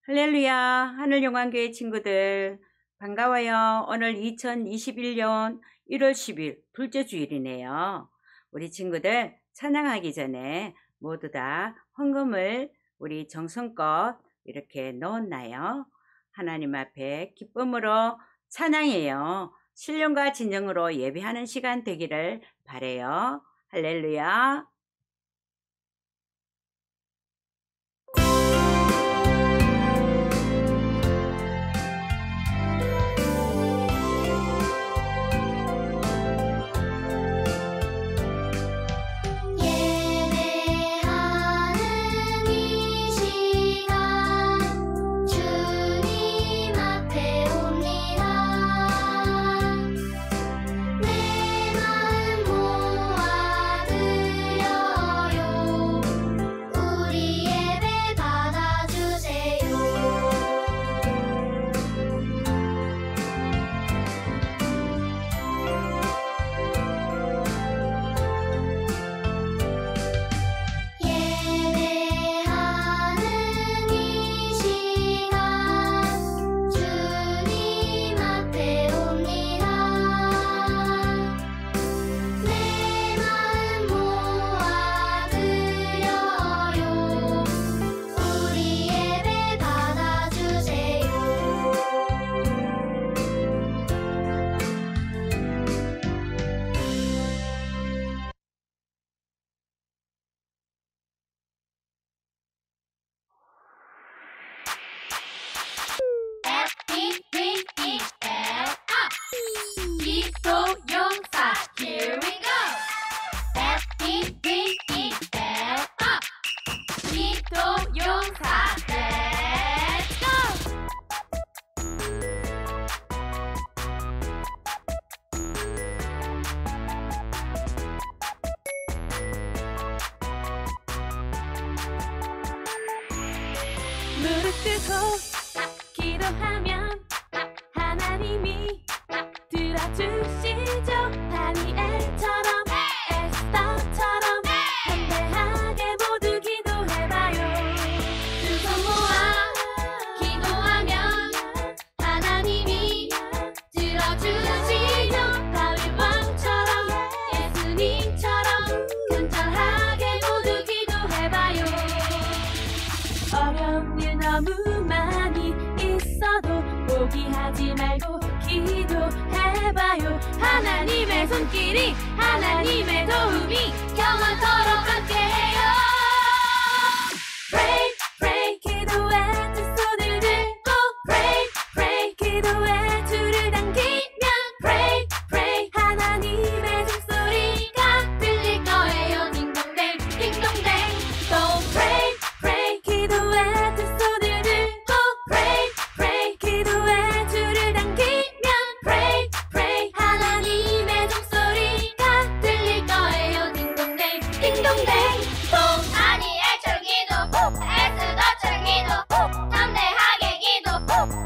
할렐루야, 하늘영광교회 친구들 반가워요. 오늘 2021년 1월 10일 둘째 주일이네요. 우리 친구들 찬양하기 전에 모두 다 헌금을 우리 정성껏 이렇게 넣었나요? 하나님 앞에 기쁨으로 찬양해요. 신령과 진정으로 예배하는 시간 되기를 바라요. 할렐루야. 무릎 꿇고 기도하면 하나님이 들어주시죠. 다니엘처럼 에스더처럼 담대하게 모두 기도해봐요. 두 손 모아 기도하면 하나님이 들어주시죠. 다윗 왕처럼 예수님처럼 간절하게 모두 기도해봐요. 어려운 일 너무 많이 있어도 포기하지 말고 기도해봐요. 하나님의 손길이 하나님의 도움이 영원토록 함께해요. Pray, pray, 기도해 두 손을 들고 Pray, pray, 기도해 줄을 당기면 Pray, pray, 하나님의 숨소리가 들릴 거예요. 딩동댕, 딩동댕. 또 Pray, pray, 기도해 두 손을 들고 Pray, pray, 기도해 줄을 당기면 Pray, pray, 하나님의 종소리가 들릴 거예요. 딩동댕, 딩동댕. 또 다니엘처럼 기도, 에스더처럼 기도, 담대하게 기도,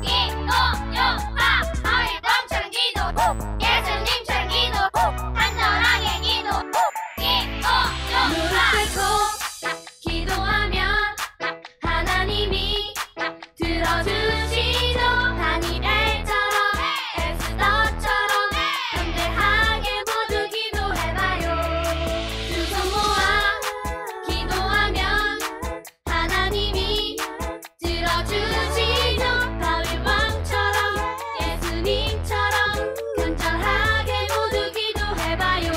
기도용사 다윗 왕처럼 기도, 예수님처럼 기도, 간절하게 기도, 기도용사. 무릎 꿇고 기도하면 하나님이 들어주시죠. 다니엘처럼 에스더처럼 담대하게 모두 기도해봐요. 두 손 모아 기도하면 하나님이 들어주시죠. 다윗 왕처럼 예수님처럼 간절하게 모두 기도해봐요.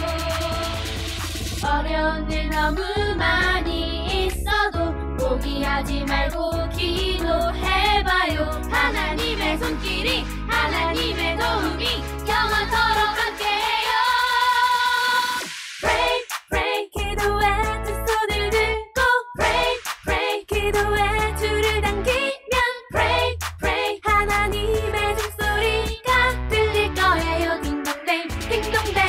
어려운 일 너무 많이 있어도 포기하지 말고 기도해봐요. 하나님의 손길이 하나님의 도움이 영원토록 함께해요. Pray, pray, 기도해 두 손을 들고 Pray, pray, 기도해 줄을 당기면 Pray, pray, 하나님의 숨소리가 들릴 거예요. 딩동댕, 딩동댕.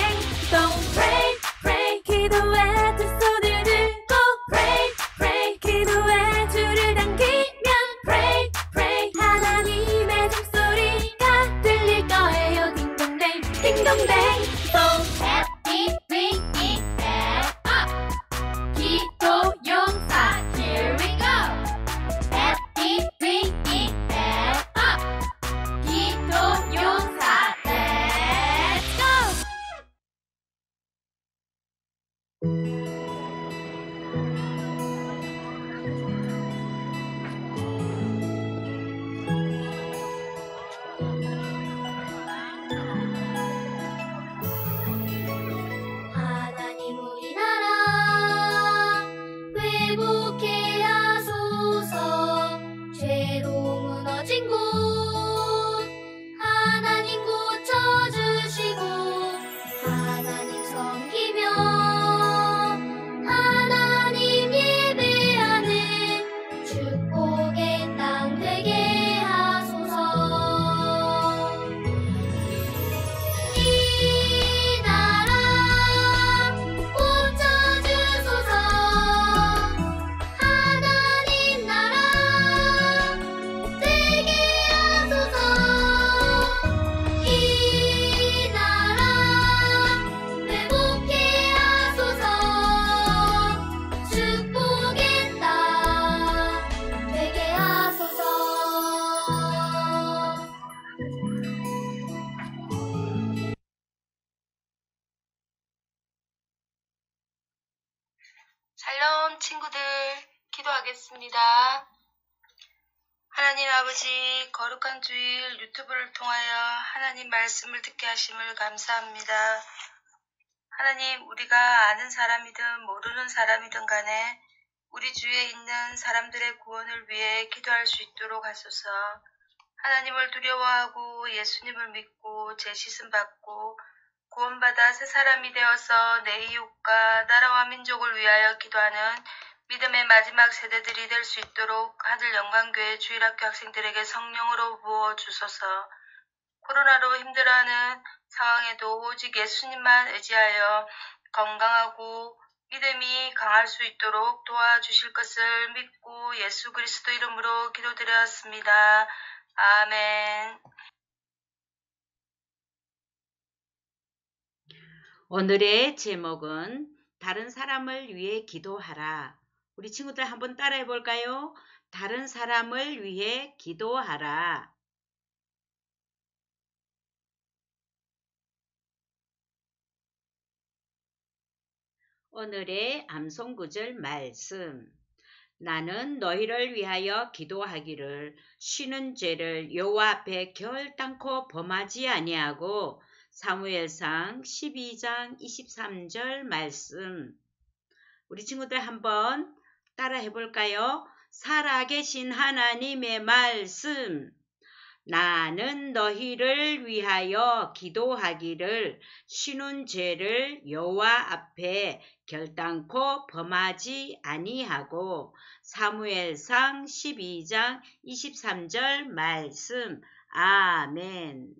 또 Pray, pray, 기도해 두 손을 들고 Pray, pray, 기도해 줄을 당기면 Pray, pray, 하나님의 숨소리가 들릴 거예요. 딩동댕, 샬롬 친구들, 기도하겠습니다. 하나님 아버지, 거룩한 주일 유튜브를 통하여 하나님 말씀을 듣게 하심을 감사합니다. 하나님, 우리가 아는 사람이든 모르는 사람이든 간에 우리 주위에 있는 사람들의 구원을 위해 기도할 수 있도록 하소서. 하나님을 두려워하고 예수님을 믿고 죄 씻음 받고 구원받아 새 사람이 되어서 내 이웃과 나라와 민족을 위하여 기도하는 믿음의 마지막 세대들이 될 수 있도록 하늘 영광교회 주일학교 학생들에게 성령으로 부어주소서. 코로나로 힘들어하는 상황에도 오직 예수님만 의지하여 건강하고 믿음이 강할 수 있도록 도와주실 것을 믿고 예수 그리스도 이름으로 기도드렸습니다. 아멘. 오늘의 제목은 다른 사람을 위해 기도하라. 우리 친구들 한번 따라해 볼까요? 다른 사람을 위해 기도하라. 오늘의 암송구절 말씀. 나는 너희를 위하여 기도하기를 쉬는 죄를 여호와 앞에 결단코 범하지 아니하고 사무엘상 12장 23절 말씀. 우리 친구들 한번 따라 해볼까요? 살아계신 하나님의 말씀. 나는 너희를 위하여 기도하기를 쉬는 죄를 여호와 앞에 결단코 범하지 아니하고 사무엘상 12장 23절 말씀. 아멘.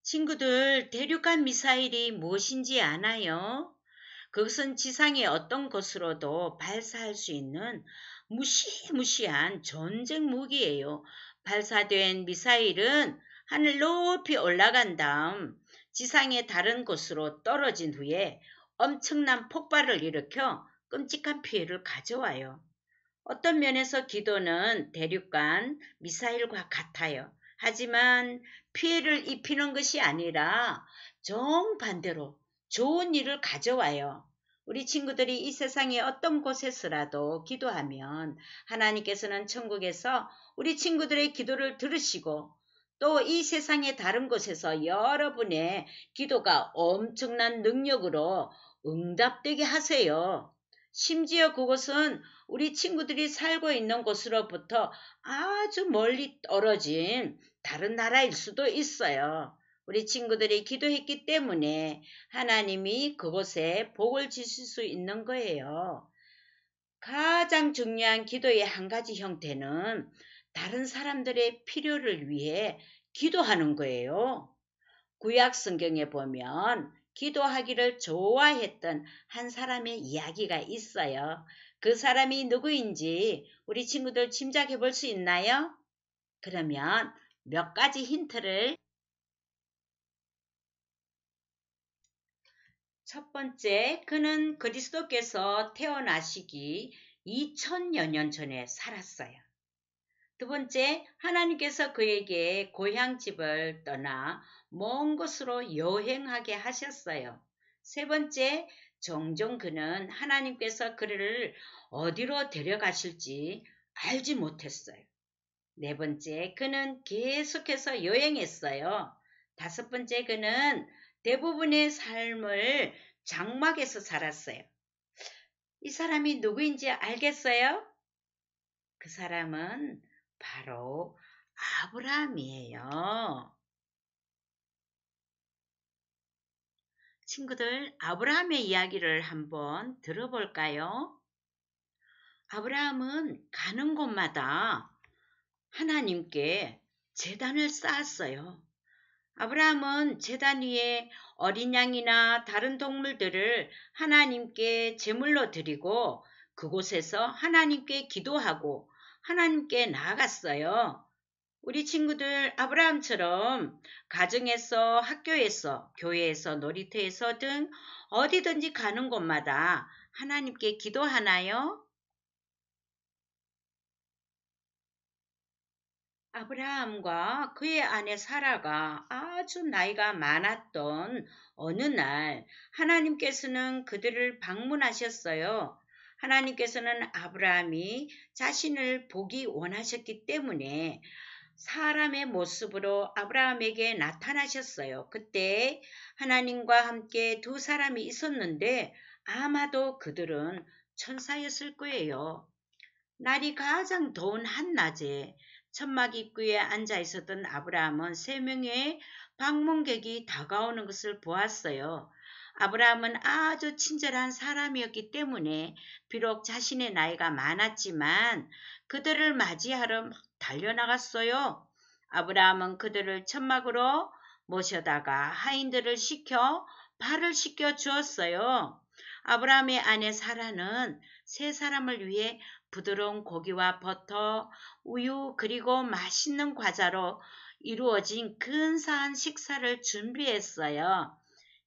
친구들, 대륙간 미사일이 무엇인지 아나요? 그것은 지상의 어떤 곳으로도 발사할 수 있는 무시무시한 전쟁 무기예요. 발사된 미사일은 하늘 높이 올라간 다음 지상의 다른 곳으로 떨어진 후에 엄청난 폭발을 일으켜 끔찍한 피해를 가져와요. 어떤 면에서 기도는 대륙간 미사일과 같아요. 하지만 피해를 입히는 것이 아니라 정반대로 좋은 일을 가져와요. 우리 친구들이 이 세상의 어떤 곳에서라도 기도하면 하나님께서는 천국에서 우리 친구들의 기도를 들으시고 또 이 세상의 다른 곳에서 여러분의 기도가 엄청난 능력으로 응답되게 하세요. 심지어 그곳은 우리 친구들이 살고 있는 곳으로부터 아주 멀리 떨어진 다른 나라일 수도 있어요. 우리 친구들이 기도했기 때문에 하나님이 그곳에 복을 주실 수 있는 거예요. 가장 중요한 기도의 한 가지 형태는 다른 사람들의 필요를 위해 기도하는 거예요. 구약 성경에 보면 기도하기를 좋아했던 한 사람의 이야기가 있어요. 그 사람이 누구인지 우리 친구들 짐작해 볼 수 있나요? 그러면 몇 가지 힌트를. 첫 번째, 그는 그리스도께서 태어나시기 2000여 년 전에 살았어요. 두 번째, 하나님께서 그에게 고향집을 떠나 먼 곳으로 여행하게 하셨어요. 세 번째, 종종 그는 하나님께서 그를 어디로 데려가실지 알지 못했어요. 네 번째, 그는 계속해서 여행했어요. 다섯 번째, 그는 대부분의 삶을 장막에서 살았어요. 이 사람이 누구인지 알겠어요? 그 사람은 바로 아브라함이에요. 친구들, 아브라함의 이야기를 한번 들어볼까요? 아브라함은 가는 곳마다 하나님께 제단을 쌓았어요. 아브라함은 제단 위에 어린 양이나 다른 동물들을 하나님께 제물로 드리고 그곳에서 하나님께 기도하고 하나님께 나아갔어요. 우리 친구들 아브라함처럼 가정에서, 학교에서, 교회에서, 놀이터에서 등 어디든지 가는 곳마다 하나님께 기도하나요? 아브라함과 그의 아내 사라가 아주 나이가 많았던 어느 날 하나님께서는 그들을 방문하셨어요. 하나님께서는 아브라함이 자신을 보기 원하셨기 때문에 사람의 모습으로 아브라함에게 나타나셨어요. 그때 하나님과 함께 두 사람이 있었는데 아마도 그들은 천사였을 거예요. 날이 가장 더운 한낮에 천막 입구에 앉아 있었던 아브라함은 3명의 방문객이 다가오는 것을 보았어요. 아브라함은 아주 친절한 사람이었기 때문에 비록 자신의 나이가 많았지만 그들을 맞이하러 달려나갔어요. 아브라함은 그들을 천막으로 모셔다가 하인들을 시켜 발을 씻겨 주었어요. 아브라함의 아내 사라는 3사람을 위해 부드러운 고기와 버터, 우유 그리고 맛있는 과자로 이루어진 근사한 식사를 준비했어요.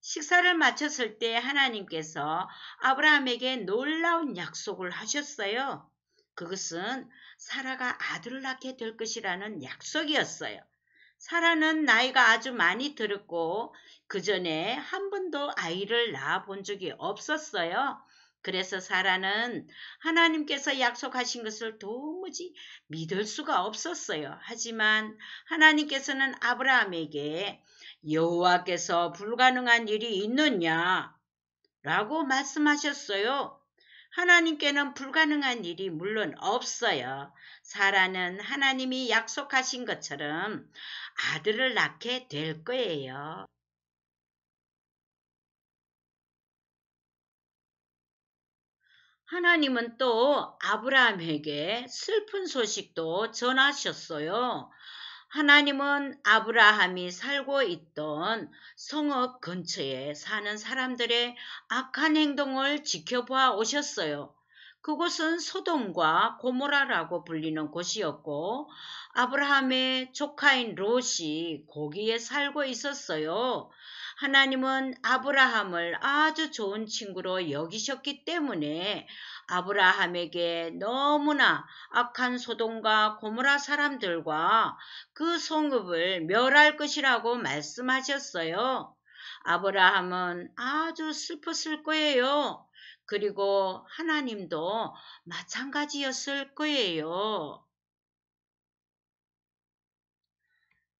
식사를 마쳤을 때 하나님께서 아브라함에게 놀라운 약속을 하셨어요. 그것은 사라가 아들을 낳게 될 것이라는 약속이었어요. 사라는 나이가 아주 많이 들었고 그 전에 한 번도 아이를 낳아 본 적이 없었어요. 그래서 사라는 하나님께서 약속하신 것을 도무지 믿을 수가 없었어요. 하지만 하나님께서는 아브라함에게 여호와께서 불가능한 일이 있느냐? 라고 말씀하셨어요. 하나님께는 불가능한 일이 물론 없어요. 사라는 하나님이 약속하신 것처럼 아들을 낳게 될 거예요. 하나님은 또 아브라함에게 슬픈 소식도 전하셨어요. 하나님은 아브라함이 살고 있던 성읍 근처에 사는 사람들의 악한 행동을 지켜보아 오셨어요. 그곳은 소돔과 고모라라고 불리는 곳이었고 아브라함의 조카인 롯이 거기에 살고 있었어요. 하나님은 아브라함을 아주 좋은 친구로 여기셨기 때문에 아브라함에게 너무나 악한 소돔과 고모라 사람들과 그 성읍을 멸할 것이라고 말씀하셨어요. 아브라함은 아주 슬펐을 거예요. 그리고 하나님도 마찬가지였을 거예요.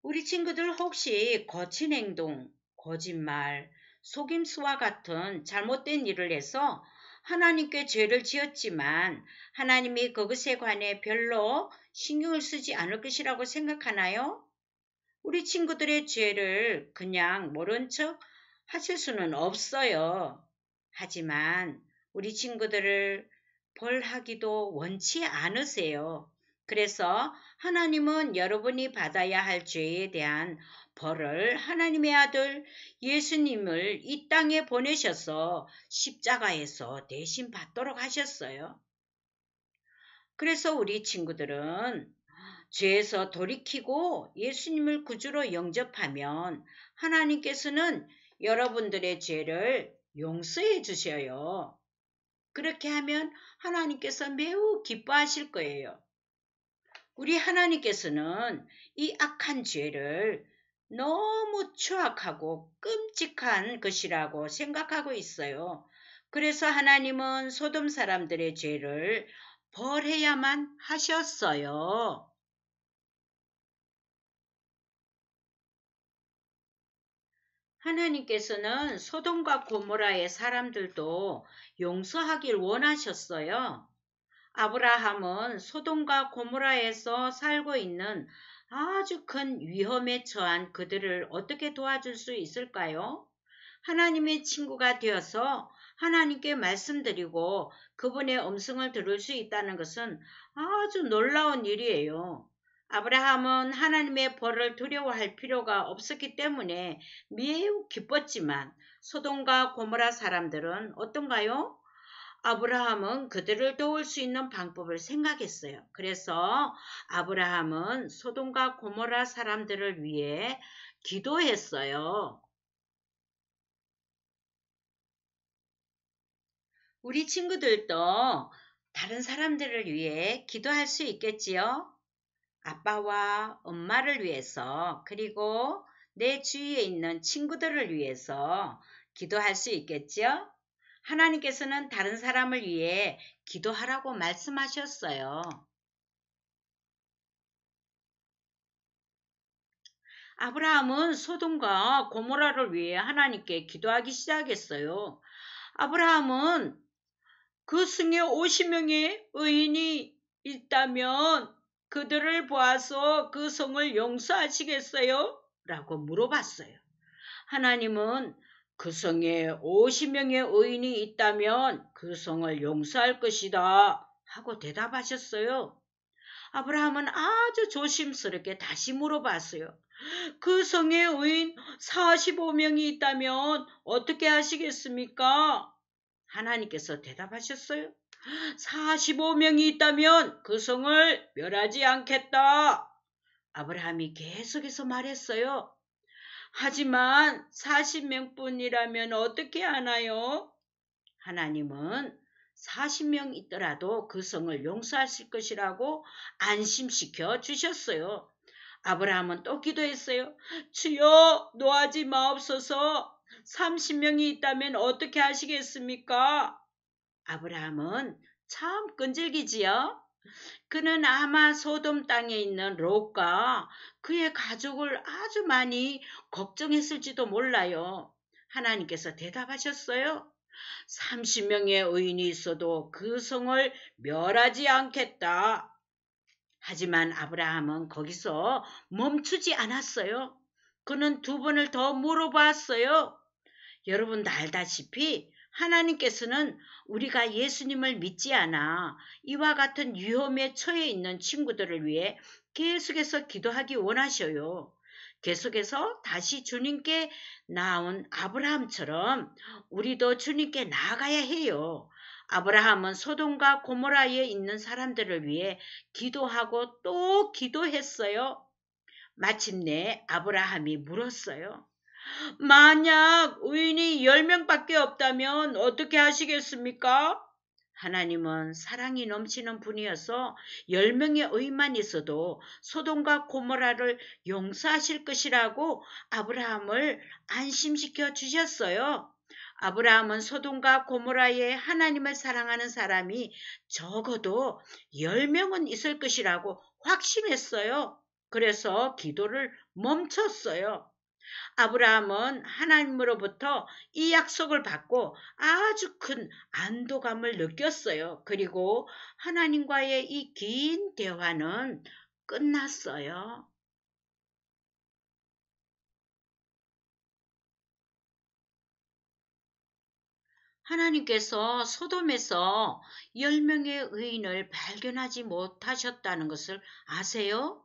우리 친구들 혹시 거친 행동, 거짓말, 속임수와 같은 잘못된 일을 해서 하나님께 죄를 지었지만 하나님이 그것에 관해 별로 신경을 쓰지 않을 것이라고 생각하나요? 우리 친구들의 죄를 그냥 모른 척 하실 수는 없어요. 하지만 우리 친구들을 벌하기도 원치 않으세요. 그래서 하나님은 여러분이 받아야 할 죄에 대한 벌을 하나님의 아들 예수님을 이 땅에 보내셔서 십자가에서 대신 받도록 하셨어요. 그래서 우리 친구들은 죄에서 돌이키고 예수님을 구주로 영접하면 하나님께서는 여러분들의 죄를 용서해 주셔요. 그렇게 하면 하나님께서 매우 기뻐하실 거예요. 우리 하나님께서는 이 악한 죄를 너무 추악하고 끔찍한 것이라고 생각하고 있어요. 그래서 하나님은 소돔 사람들의 죄를 벌해야만 하셨어요. 하나님께서는 소돔과 고모라의 사람들도 용서하길 원하셨어요. 아브라함은 소돔과 고모라에서 살고 있는 아주 큰 위험에 처한 그들을 어떻게 도와줄 수 있을까요? 하나님의 친구가 되어서 하나님께 말씀드리고 그분의 음성을 들을 수 있다는 것은 아주 놀라운 일이에요. 아브라함은 하나님의 벌을 두려워할 필요가 없었기 때문에 매우 기뻤지만 소돔과 고모라 사람들은 어떤가요? 아브라함은 그들을 도울 수 있는 방법을 생각했어요. 그래서 아브라함은 소돔과 고모라 사람들을 위해 기도했어요. 우리 친구들도 다른 사람들을 위해 기도할 수 있겠지요? 아빠와 엄마를 위해서 그리고 내 주위에 있는 친구들을 위해서 기도할 수 있겠죠? 하나님께서는 다른 사람을 위해 기도하라고 말씀하셨어요. 아브라함은 소돔과 고모라를 위해 하나님께 기도하기 시작했어요. 아브라함은 그 성에 50명의 의인이 있다면 그들을 보아서 그 성을 용서하시겠어요? 라고 물어봤어요. 하나님은 그 성에 50명의 의인이 있다면 그 성을 용서할 것이다 하고 대답하셨어요. 아브라함은 아주 조심스럽게 다시 물어봤어요. 그 성에 의인 45명이 있다면 어떻게 하시겠습니까? 하나님께서 대답하셨어요. 45명이 있다면 그 성을 멸하지 않겠다. 아브라함이 계속해서 말했어요. 하지만 40명뿐이라면 어떻게 하나요? 하나님은 40명 있더라도 그 성을 용서하실 것이라고 안심시켜 주셨어요. 아브라함은 또 기도했어요. 주여 노하지 마옵소서. 30명이 있다면 어떻게 하시겠습니까? 아브라함은 참 끈질기지요. 그는 아마 소돔 땅에 있는 롯과 그의 가족을 아주 많이 걱정했을지도 몰라요. 하나님께서 대답하셨어요. 30명의 의인이 있어도 그 성을 멸하지 않겠다. 하지만 아브라함은 거기서 멈추지 않았어요. 그는 2번을 더 물어봤어요. 여러분도 알다시피 하나님께서는 우리가 예수님을 믿지 않아 이와 같은 위험에 처해 있는 친구들을 위해 계속해서 기도하기 원하셔요. 계속해서 다시 주님께 나온 아브라함처럼 우리도 주님께 나아가야 해요. 아브라함은 소돔과 고모라에 있는 사람들을 위해 기도하고 또 기도했어요. 마침내 아브라함이 물었어요. 만약 의인이 10명밖에 없다면 어떻게 하시겠습니까? 하나님은 사랑이 넘치는 분이어서 10명의 의인만 있어도 소돔과 고모라를 용서하실 것이라고 아브라함을 안심시켜 주셨어요. 아브라함은 소돔과 고모라에 하나님을 사랑하는 사람이 적어도 10명은 있을 것이라고 확신했어요. 그래서 기도를 멈췄어요. 아브라함은 하나님으로부터 이 약속을 받고 아주 큰 안도감을 느꼈어요. 그리고 하나님과의 이 긴 대화는 끝났어요. 하나님께서 소돔에서 10명의 의인을 발견하지 못하셨다는 것을 아세요?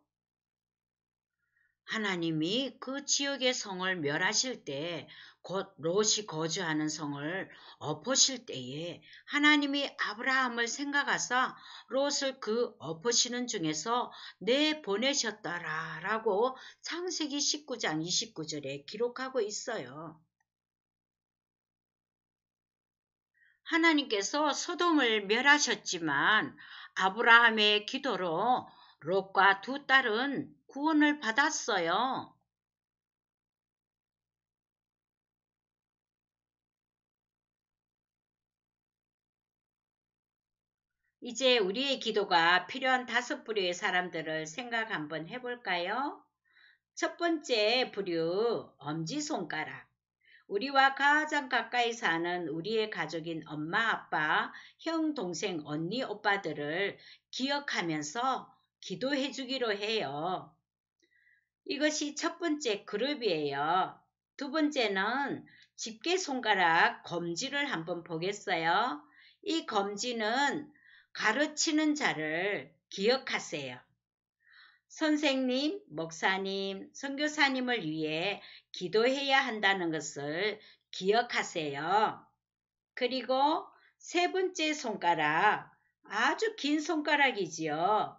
하나님이 그 지역의 성을 멸하실 때, 곧 롯이 거주하는 성을 엎으실 때에 하나님이 아브라함을 생각하사 롯을 그 엎으시는 중에서 내보내셨더라라고 창세기 19장 29절에 기록하고 있어요. 하나님께서 소돔을 멸하셨지만 아브라함의 기도로 롯과 2 딸은 구원을 받았어요. 이제 우리의 기도가 필요한 5 부류의 사람들을 생각 한번 해볼까요? 첫 번째 부류, 엄지손가락. 우리와 가장 가까이 사는 우리의 가족인 엄마, 아빠, 형, 동생, 언니, 오빠들을 기억하면서 기도해 주기로 해요. 이것이 첫 번째 그룹이에요. 2번째는 집게손가락 검지를 한번 보겠어요. 이 검지는 가르치는 자를 기억하세요. 선생님, 목사님, 선교사님을 위해 기도해야 한다는 것을 기억하세요. 그리고 3번째 손가락, 아주 긴 손가락이지요.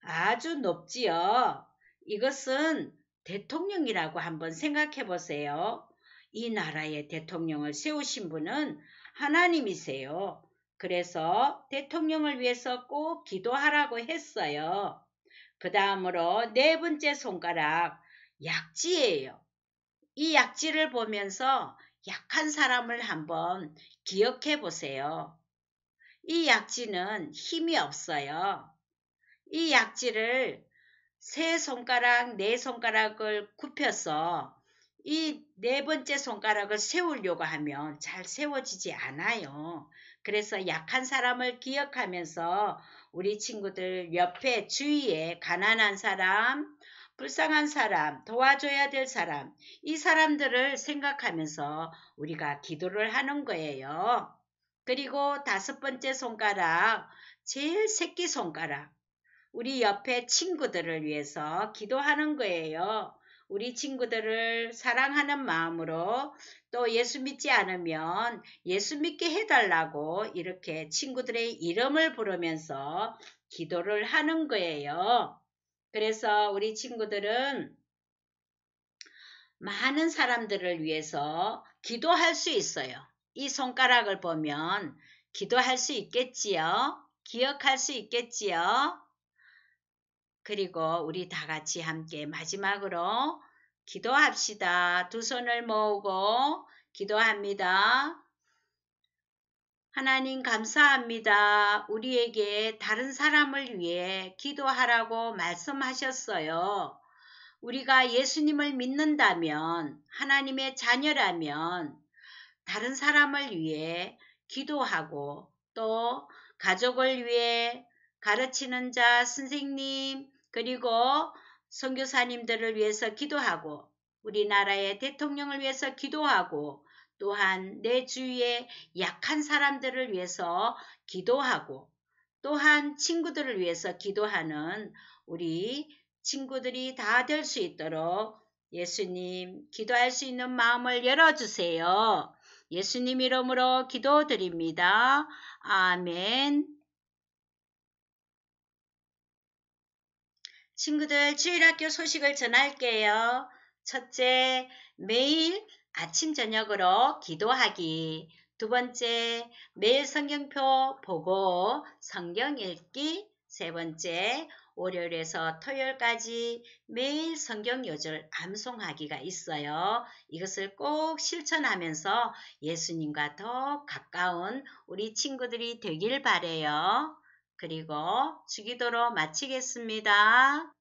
아주 높지요. 이것은 대통령이라고 한번 생각해 보세요. 이 나라의 대통령을 세우신 분은 하나님이세요. 그래서 대통령을 위해서 꼭 기도하라고 했어요. 그 다음으로 네 번째 손가락 약지예요. 이 약지를 보면서 약한 사람을 한번 기억해 보세요. 이 약지는 힘이 없어요. 이 약지를 세 손가락, 네 손가락을 굽혀서 이 네 번째 손가락을 세우려고 하면 잘 세워지지 않아요. 그래서 약한 사람을 기억하면서 우리 친구들 옆에 주위에 가난한 사람, 불쌍한 사람, 도와줘야 될 사람, 이 사람들을 생각하면서 우리가 기도를 하는 거예요. 그리고 다섯 번째 손가락, 제일 새끼손가락. 우리 옆에 친구들을 위해서 기도하는 거예요. 우리 친구들을 사랑하는 마음으로 또 예수 믿지 않으면 예수 믿게 해달라고 이렇게 친구들의 이름을 부르면서 기도를 하는 거예요. 그래서 우리 친구들은 많은 사람들을 위해서 기도할 수 있어요. 이 손가락을 보면 기도할 수 있겠지요? 기억할 수 있겠지요? 그리고 우리 다 같이 함께 마지막으로 기도합시다. 두 손을 모으고 기도합니다. 하나님 감사합니다. 우리에게 다른 사람을 위해 기도하라고 말씀하셨어요. 우리가 예수님을 믿는다면, 하나님의 자녀라면 다른 사람을 위해 기도하고 또 가족을 위해 가르치는 자, 선생님, 그리고 선교사님들을 위해서 기도하고 우리나라의 대통령을 위해서 기도하고 또한 내 주위에 약한 사람들을 위해서 기도하고 또한 친구들을 위해서 기도하는 우리 친구들이 다 될 수 있도록 예수님 기도할 수 있는 마음을 열어주세요. 예수님 이름으로 기도드립니다. 아멘. 친구들 주일학교 소식을 전할게요. 첫째, 매일 아침 저녁으로 기도하기. 두 번째, 매일 성경표 보고 성경 읽기. 세 번째, 월요일에서 토요일까지 매일 성경 요절 암송하기가 있어요. 이것을 꼭 실천하면서 예수님과 더 가까운 우리 친구들이 되길 바라요. 그리고 주기도로 마치겠습니다.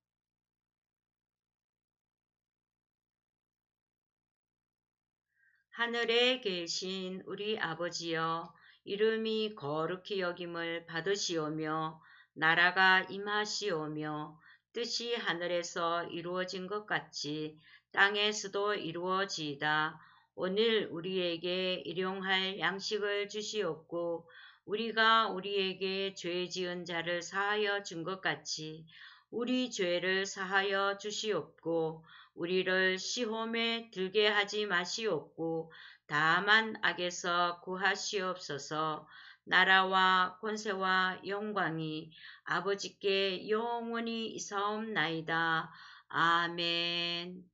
하늘에 계신 우리 아버지여, 이름이 거룩히 여김을 받으시오며 나라가 임하시오며 뜻이 하늘에서 이루어진 것 같이 땅에서도 이루어지이다. 오늘 우리에게 일용할 양식을 주시옵고 우리가 우리에게 죄 지은 자를 사하여 준 것 같이 우리 죄를 사하여 주시옵고 우리를 시험에 들게 하지 마시옵고 다만 악에서 구하시옵소서. 나라와 권세와 영광이 아버지께 영원히 있사옵나이다. 아멘.